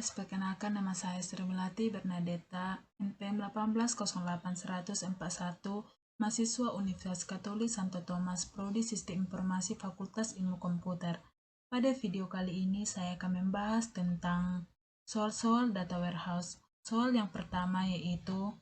guys, perkenalkan nama saya Sri Melati Bernadetta, NPM 1808141, mahasiswa Universitas Katolik Santo Thomas, Prodi Sistem Informasi Fakultas Ilmu Komputer. Pada video kali ini saya akan membahas tentang soal-soal data warehouse. Soal yang pertama yaitu,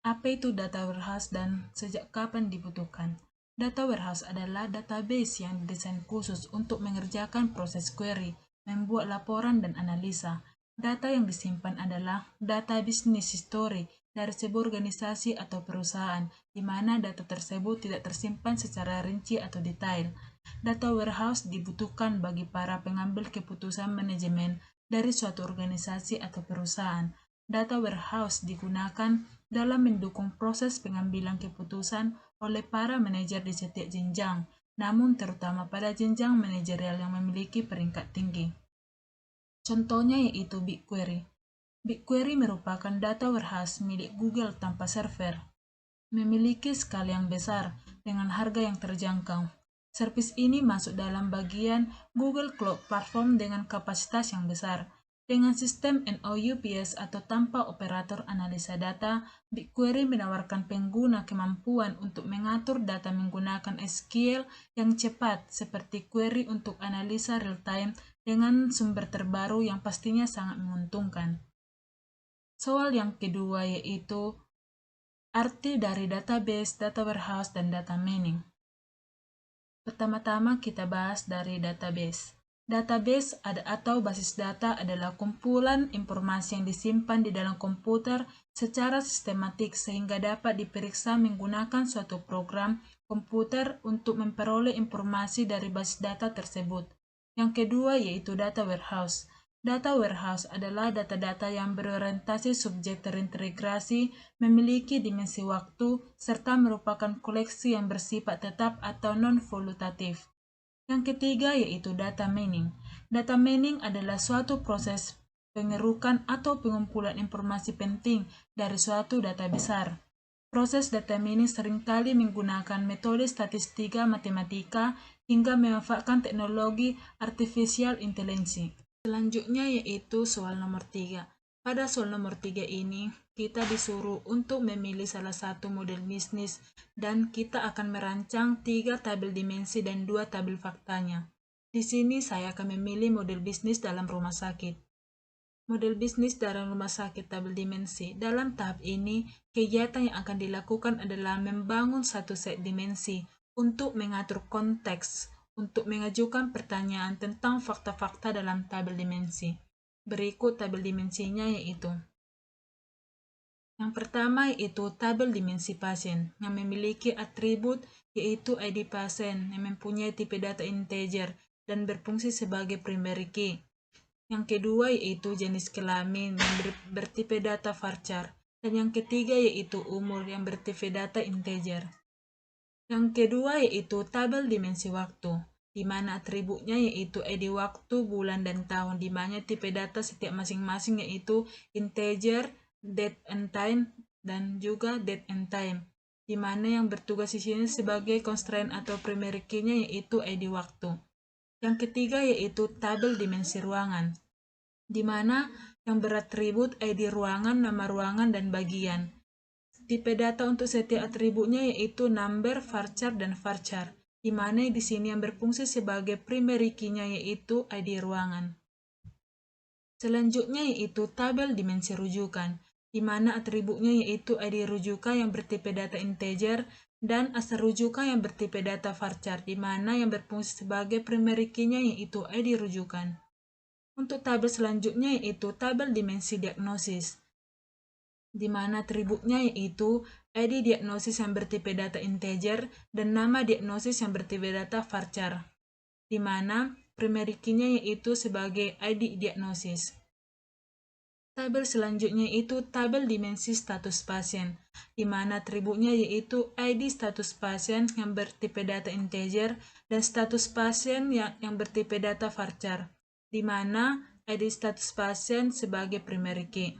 apa itu data warehouse dan sejak kapan dibutuhkan? Data warehouse adalah database yang didesain khusus untuk mengerjakan proses query, membuat laporan dan analisa. Data yang disimpan adalah data business history dari sebuah organisasi atau perusahaan, di mana data tersebut tidak tersimpan secara rinci atau detail. Data warehouse dibutuhkan bagi para pengambil keputusan manajemen dari suatu organisasi atau perusahaan. Data warehouse digunakan dalam mendukung proses pengambilan keputusan oleh para manajer di setiap jenjang, namun terutama pada jenjang manajerial yang memiliki peringkat tinggi. Contohnya yaitu BigQuery. BigQuery merupakan data warehouse milik Google tanpa server. Memiliki skala yang besar dengan harga yang terjangkau. Servis ini masuk dalam bagian Google Cloud Platform dengan kapasitas yang besar. Dengan sistem NOUPS atau tanpa operator analisa data, BigQuery menawarkan pengguna kemampuan untuk mengatur data menggunakan SQL yang cepat seperti query untuk analisa real-time dengan sumber terbaru yang pastinya sangat menguntungkan. Soal yang kedua yaitu arti dari database, data warehouse, dan data mining. Pertama-tama kita bahas dari database. Database atau basis data adalah kumpulan informasi yang disimpan di dalam komputer secara sistematik sehingga dapat diperiksa menggunakan suatu program komputer untuk memperoleh informasi dari basis data tersebut. Yang kedua yaitu data warehouse. Data warehouse adalah data-data yang berorientasi subjek terintegrasi, memiliki dimensi waktu, serta merupakan koleksi yang bersifat tetap atau non-volutatif. Yang ketiga yaitu data mining. Data mining adalah suatu proses pengerukan atau pengumpulan informasi penting dari suatu data besar. Proses data mining seringkali menggunakan metode statistika matematika hingga memanfaatkan teknologi artificial intelligence. Selanjutnya yaitu soal nomor 3. Pada soal nomor 3 ini, kita disuruh untuk memilih salah satu model bisnis dan kita akan merancang 3 tabel dimensi dan 2 tabel faktanya. Di sini saya akan memilih model bisnis dalam rumah sakit. Model bisnis dalam rumah sakit tabel dimensi. Dalam tahap ini, kegiatan yang akan dilakukan adalah membangun satu set dimensi untuk mengatur konteks, untuk mengajukan pertanyaan tentang fakta-fakta dalam tabel dimensi. Berikut tabel dimensinya yaitu. Yang pertama yaitu tabel dimensi pasien yang memiliki atribut yaitu ID pasien yang mempunyai tipe data integer dan berfungsi sebagai primary key. Yang kedua yaitu jenis kelamin yang bertipe data varchar. Dan yang ketiga yaitu umur yang bertipe data integer. Yang kedua yaitu tabel dimensi waktu, di mana atributnya yaitu ID waktu, bulan, dan tahun, di mana tipe data setiap masing-masing yaitu integer, date and time, dan juga date and time, di mana yang bertugas di sini sebagai constraint atau primary key-nya yaitu ID waktu. Yang ketiga yaitu tabel dimensi ruangan, di mana yang beratribut ID ruangan, nama ruangan, dan bagian. Tipe data untuk setiap atributnya yaitu number, varchar, dan varchar, di mana di sini yang berfungsi sebagai primary key-nya yaitu ID ruangan. Selanjutnya yaitu tabel dimensi rujukan, di mana atributnya yaitu ID rujukan yang bertipe data integer dan asal rujukan yang bertipe data varchar, di mana yang berfungsi sebagai primary key-nya yaitu ID rujukan. Untuk tabel selanjutnya yaitu tabel dimensi diagnosis, di mana atributnya yaitu ID diagnosis yang bertipe data integer dan nama diagnosis yang bertipe data varchar, di mana primary key-nya yaitu sebagai ID diagnosis. Tabel selanjutnya itu tabel dimensi status pasien, di mana atributnya yaitu ID status pasien yang bertipe data integer dan status pasien yang bertipe data varchar, di mana ID status pasien sebagai primary key.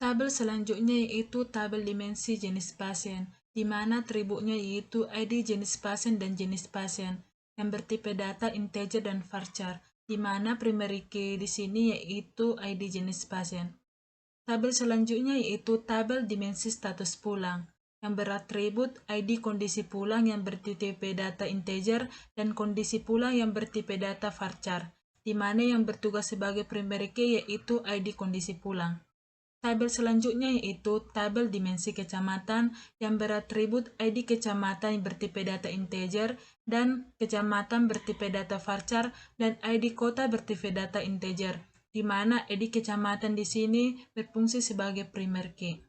Tabel selanjutnya yaitu tabel dimensi jenis pasien, di mana atributnya yaitu ID jenis pasien dan jenis pasien yang bertipe data integer dan varchar, di mana primary key di sini yaitu ID jenis pasien. Tabel selanjutnya yaitu tabel dimensi status pulang, yang beratribut ID kondisi pulang yang bertipe data integer dan kondisi pulang yang bertipe data varchar, di mana yang bertugas sebagai primary key yaitu ID kondisi pulang. Tabel selanjutnya yaitu tabel dimensi kecamatan yang beratribut ID kecamatan yang bertipe data integer dan kecamatan bertipe data varchar dan ID kota bertipe data integer, di mana ID kecamatan di sini berfungsi sebagai primary key.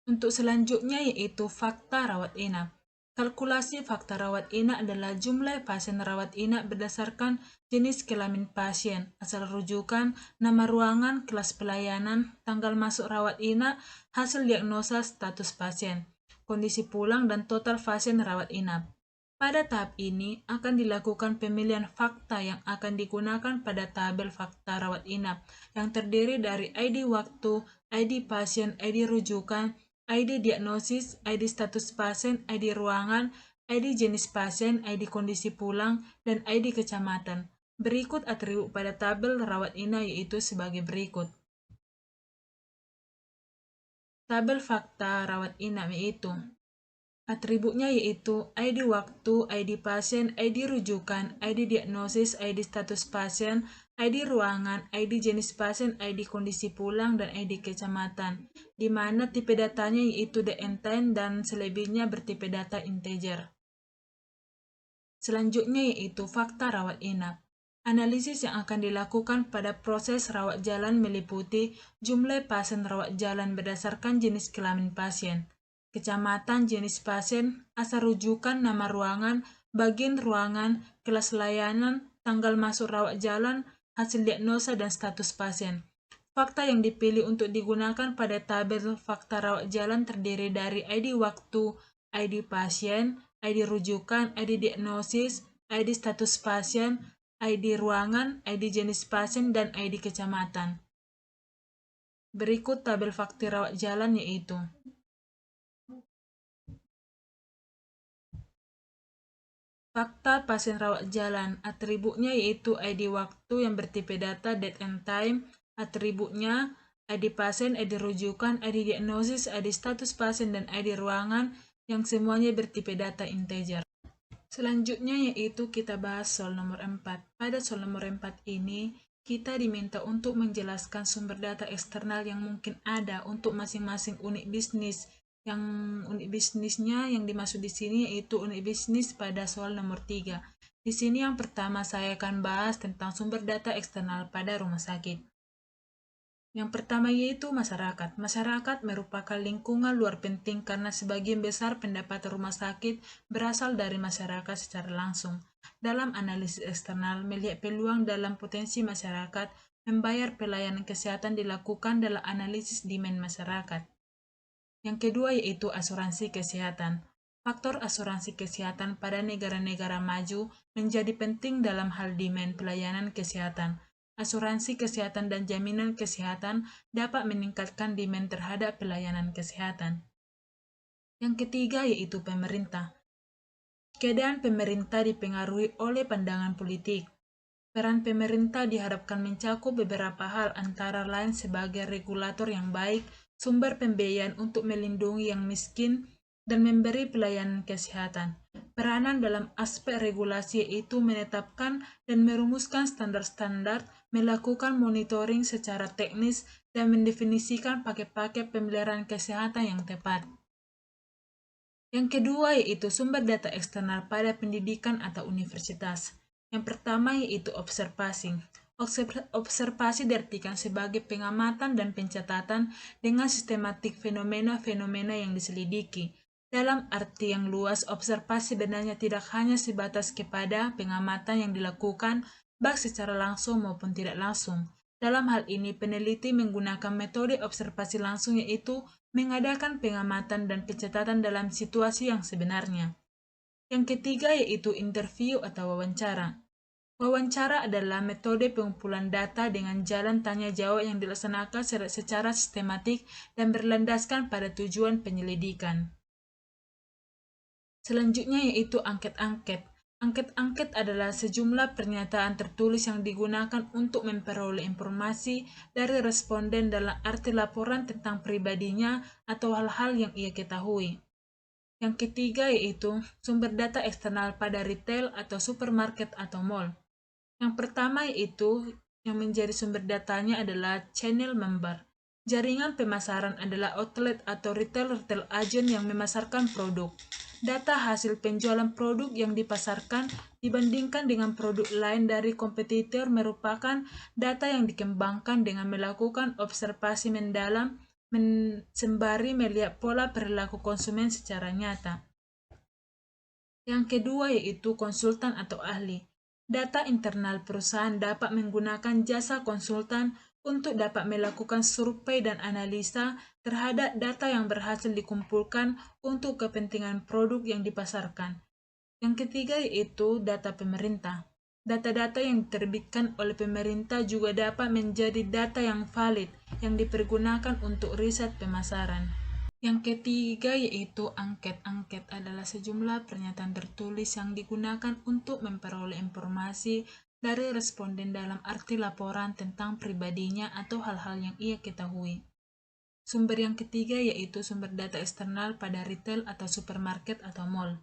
Untuk selanjutnya yaitu fakta rawat inap. Kalkulasi fakta rawat inap adalah jumlah pasien rawat inap berdasarkan jenis kelamin pasien, asal rujukan, nama ruangan, kelas pelayanan, tanggal masuk rawat inap, hasil diagnosa status pasien, kondisi pulang, dan total pasien rawat inap. Pada tahap ini akan dilakukan pemilihan fakta yang akan digunakan pada tabel fakta rawat inap yang terdiri dari ID waktu, ID pasien, ID rujukan, ID diagnosis, ID status pasien, ID ruangan, ID jenis pasien, ID kondisi pulang, dan ID kecamatan. Berikut atribut pada tabel rawat inap yaitu sebagai berikut. Tabel fakta rawat inap yaitu atributnya yaitu ID waktu, ID pasien, ID rujukan, ID diagnosis, ID status pasien, ID ruangan, ID jenis pasien, ID kondisi pulang, dan ID kecamatan, di mana tipe datanya yaitu DN10 dan selebihnya bertipe data integer. Selanjutnya yaitu fakta rawat inap. Analisis yang akan dilakukan pada proses rawat jalan meliputi jumlah pasien rawat jalan berdasarkan jenis kelamin pasien, kecamatan, jenis pasien, asal rujukan, nama ruangan, bagian ruangan, kelas layanan, tanggal masuk rawat jalan, hasil diagnosa, dan status pasien. Fakta yang dipilih untuk digunakan pada tabel fakta rawat jalan terdiri dari ID waktu, ID pasien, ID rujukan, ID diagnosis, ID status pasien, ID ruangan, ID jenis pasien, dan ID kecamatan. Berikut tabel fakta rawat jalan yaitu fakta pasien rawat jalan, atributnya yaitu ID waktu yang bertipe data date and time, atributnya ID pasien, ID rujukan, ID diagnosis, ID status pasien, dan ID ruangan yang semuanya bertipe data integer. Selanjutnya yaitu kita bahas soal nomor 4. Pada soal nomor 4 ini, kita diminta untuk menjelaskan sumber data eksternal yang mungkin ada untuk masing-masing unit bisnis. Yang unit bisnisnya yang dimaksud di sini yaitu unit bisnis pada soal nomor 3. Di sini yang pertama saya akan bahas tentang sumber data eksternal pada rumah sakit. Yang pertama yaitu masyarakat. Masyarakat merupakan lingkungan luar penting karena sebagian besar pendapatan rumah sakit berasal dari masyarakat secara langsung. Dalam analisis eksternal, melihat peluang dalam potensi masyarakat, membayar pelayanan kesehatan dilakukan dalam analisis demand masyarakat. Yang kedua yaitu asuransi kesehatan. Faktor asuransi kesehatan pada negara-negara maju menjadi penting dalam hal demand pelayanan kesehatan. Asuransi kesehatan dan jaminan kesehatan dapat meningkatkan demand terhadap pelayanan kesehatan. Yang ketiga yaitu pemerintah. Keadaan pemerintah dipengaruhi oleh pandangan politik. Peran pemerintah diharapkan mencakup beberapa hal antara lain sebagai regulator yang baik, sumber pembiayaan untuk melindungi yang miskin, dan memberi pelayanan kesehatan. Peranan dalam aspek regulasi yaitu menetapkan dan merumuskan standar-standar, melakukan monitoring secara teknis, dan mendefinisikan paket-paket pemeliharaan kesehatan yang tepat. Yang kedua yaitu sumber data eksternal pada pendidikan atau universitas. Yang pertama yaitu observasi. Observasi diartikan sebagai pengamatan dan pencatatan dengan sistematik fenomena-fenomena yang diselidiki. Dalam arti yang luas, observasi sebenarnya tidak hanya sebatas kepada pengamatan yang dilakukan baik secara langsung maupun tidak langsung. Dalam hal ini, peneliti menggunakan metode observasi langsung yaitu mengadakan pengamatan dan pencatatan dalam situasi yang sebenarnya. Yang ketiga yaitu interview atau wawancara. Wawancara adalah metode pengumpulan data dengan jalan tanya jawab yang dilaksanakan secara sistematik dan berlandaskan pada tujuan penyelidikan. Selanjutnya yaitu angket-angket. Angket-angket adalah sejumlah pernyataan tertulis yang digunakan untuk memperoleh informasi dari responden dalam arti laporan tentang pribadinya atau hal-hal yang ia ketahui. Yang ketiga yaitu sumber data eksternal pada retail atau supermarket atau mall. Yang pertama yaitu yang menjadi sumber datanya adalah channel member. Jaringan pemasaran adalah outlet atau retail agent yang memasarkan produk. Data hasil penjualan produk yang dipasarkan dibandingkan dengan produk lain dari kompetitor merupakan data yang dikembangkan dengan melakukan observasi mendalam sembari melihat pola perilaku konsumen secara nyata. Yang kedua yaitu konsultan atau ahli. Data internal perusahaan dapat menggunakan jasa konsultan untuk dapat melakukan survei dan analisa terhadap data yang berhasil dikumpulkan untuk kepentingan produk yang dipasarkan. Yang ketiga yaitu data pemerintah. Data-data yang diterbitkan oleh pemerintah juga dapat menjadi data yang valid yang dipergunakan untuk riset pemasaran. Yang ketiga yaitu angket. Angket adalah sejumlah pernyataan tertulis yang digunakan untuk memperoleh informasi dari responden dalam arti laporan tentang pribadinya atau hal-hal yang ia ketahui. Sumber yang ketiga yaitu sumber data eksternal pada retail atau supermarket atau mall.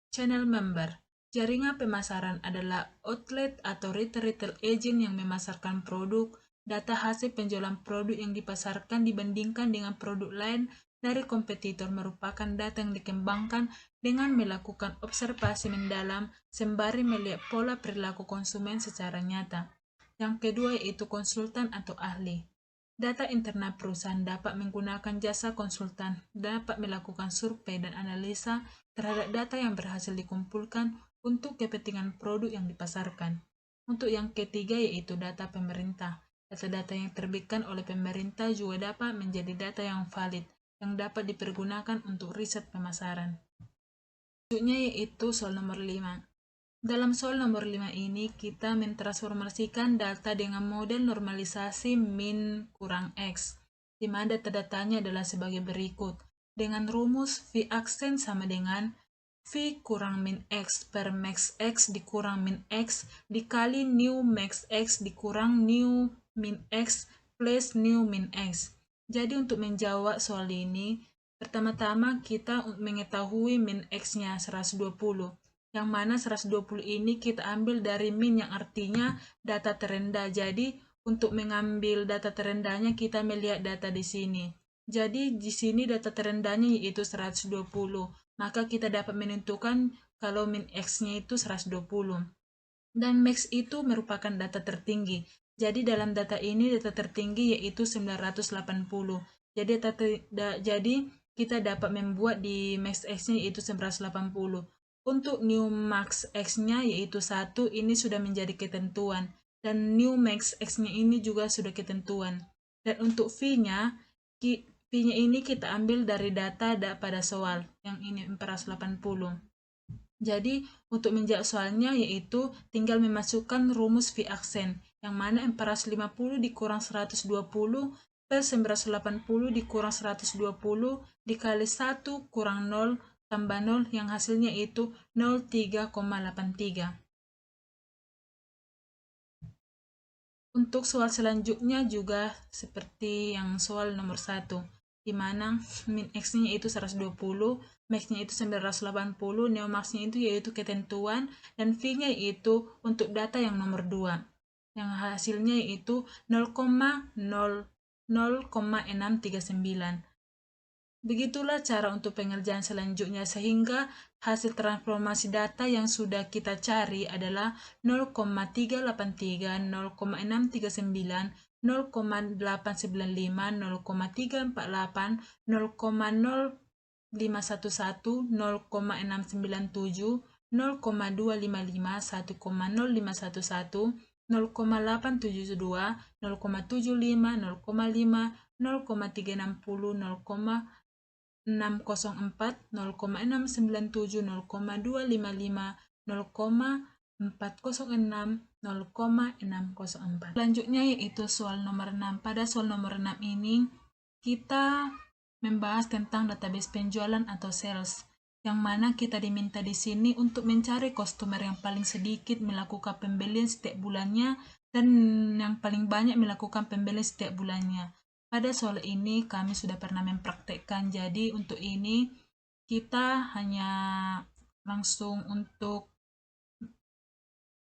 Channel member. Jaringan pemasaran adalah outlet atau retail agent yang memasarkan produk. Data hasil penjualan produk yang dipasarkan dibandingkan dengan produk lain dari kompetitor merupakan data yang dikembangkan dengan melakukan observasi mendalam sembari melihat pola perilaku konsumen secara nyata. Yang kedua yaitu konsultan atau ahli. Data internal perusahaan dapat menggunakan jasa konsultan, dapat melakukan survei dan analisa terhadap data yang berhasil dikumpulkan untuk kepentingan produk yang dipasarkan. Untuk yang ketiga yaitu data pemerintah. Data-data yang terbitkan oleh pemerintah juga dapat menjadi data yang valid, yang dapat dipergunakan untuk riset pemasaran. Selanjutnya yaitu soal nomor 5. Dalam soal nomor 5 ini, kita mentransformasikan data dengan model normalisasi min kurang X, di mana data-datanya adalah sebagai berikut. Dengan rumus V aksen sama dengan V kurang min X per max X dikurang min X dikali new max X dikurang new min X plus new min X. Jadi untuk menjawab soal ini, pertama-tama kita mengetahui min X-nya 120. Yang mana 120 ini kita ambil dari min yang artinya data terendah. Jadi untuk mengambil data terendahnya kita melihat data di sini. Jadi di sini data terendahnya yaitu 120. Maka kita dapat menentukan kalau min X-nya itu 120. Dan max itu merupakan data tertinggi. Jadi dalam data ini data tertinggi yaitu 980. Jadi kita dapat membuat di max X-nya yaitu 980. Untuk new max X-nya yaitu 1 ini sudah menjadi ketentuan. Dan new max X-nya ini juga sudah ketentuan. Dan untuk V-nya ini kita ambil dari data pada soal. Yang ini 480. Jadi untuk menjawab soalnya yaitu tinggal memasukkan rumus V aksen. Yang mana 450 dikurang 120 per 980 dikurang 120 dikali 1 kurang 0 tambah 0 yang hasilnya itu 03,83. Untuk soal selanjutnya juga seperti yang soal nomor 1, di mana min X-nya itu 120, max-nya itu 980, neo max-nya itu yaitu ketentuan, dan V-nya itu untuk data yang nomor 2. Yang hasilnya yaitu 0,0639. Begitulah cara untuk pengerjaan selanjutnya sehingga hasil transformasi data yang sudah kita cari adalah 0,383, 0,639, 0,895, 0,348, 0,0511, 0,697, 0,255, 1,0511, 0,872, 0,75, 0,5, 0,360, 0,604, 0,697, 0,255, 0,406, 0,604. Selanjutnya yaitu soal nomor 6. Pada soal nomor 6 ini kita membahas tentang database penjualan atau sales. yang mana kita diminta di sini untuk mencari customer yang paling sedikit melakukan pembelian setiap bulannya dan yang paling banyak melakukan pembelian setiap bulannya. Pada soal ini kami sudah pernah mempraktekkan, jadi untuk ini kita hanya langsung untuk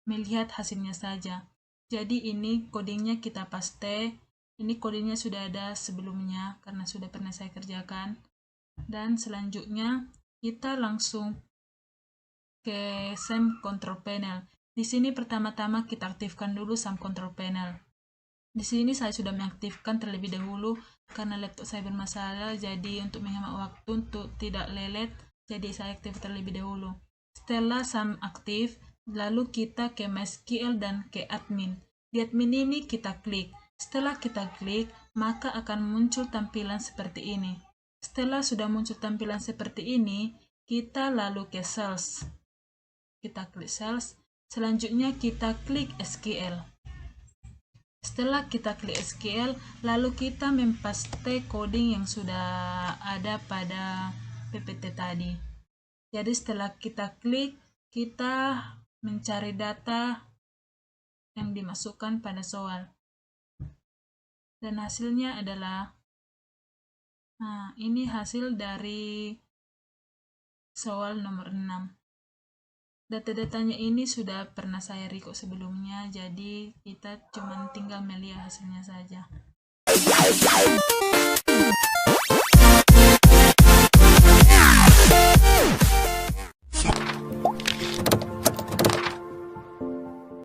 melihat hasilnya saja. Jadi ini codingnya kita paste, ini codingnya sudah ada sebelumnya karena sudah pernah saya kerjakan. Dan selanjutnya kita langsung ke SAM Control Panel. Di sini pertama-tama kita aktifkan dulu SAM Control Panel. Di sini saya sudah mengaktifkan terlebih dahulu karena laptop saya bermasalah, jadi untuk menghemat waktu untuk tidak lelet, jadi saya aktif terlebih dahulu. Setelah SAM aktif, lalu kita ke MySQL dan ke admin. Di admin ini kita klik. Setelah kita klik, maka akan muncul tampilan seperti ini. Setelah sudah muncul tampilan seperti ini, kita lalu ke Sales. Kita klik Sales. Selanjutnya kita klik SQL. Setelah kita klik SQL, lalu kita mempaste coding yang sudah ada pada PPT tadi. Jadi setelah kita klik, kita mencari data yang dimasukkan pada soal. Dan hasilnya adalah, nah ini hasil dari soal nomor 6. Data-datanya ini sudah pernah saya record sebelumnya, jadi kita cuma tinggal melihat hasilnya saja.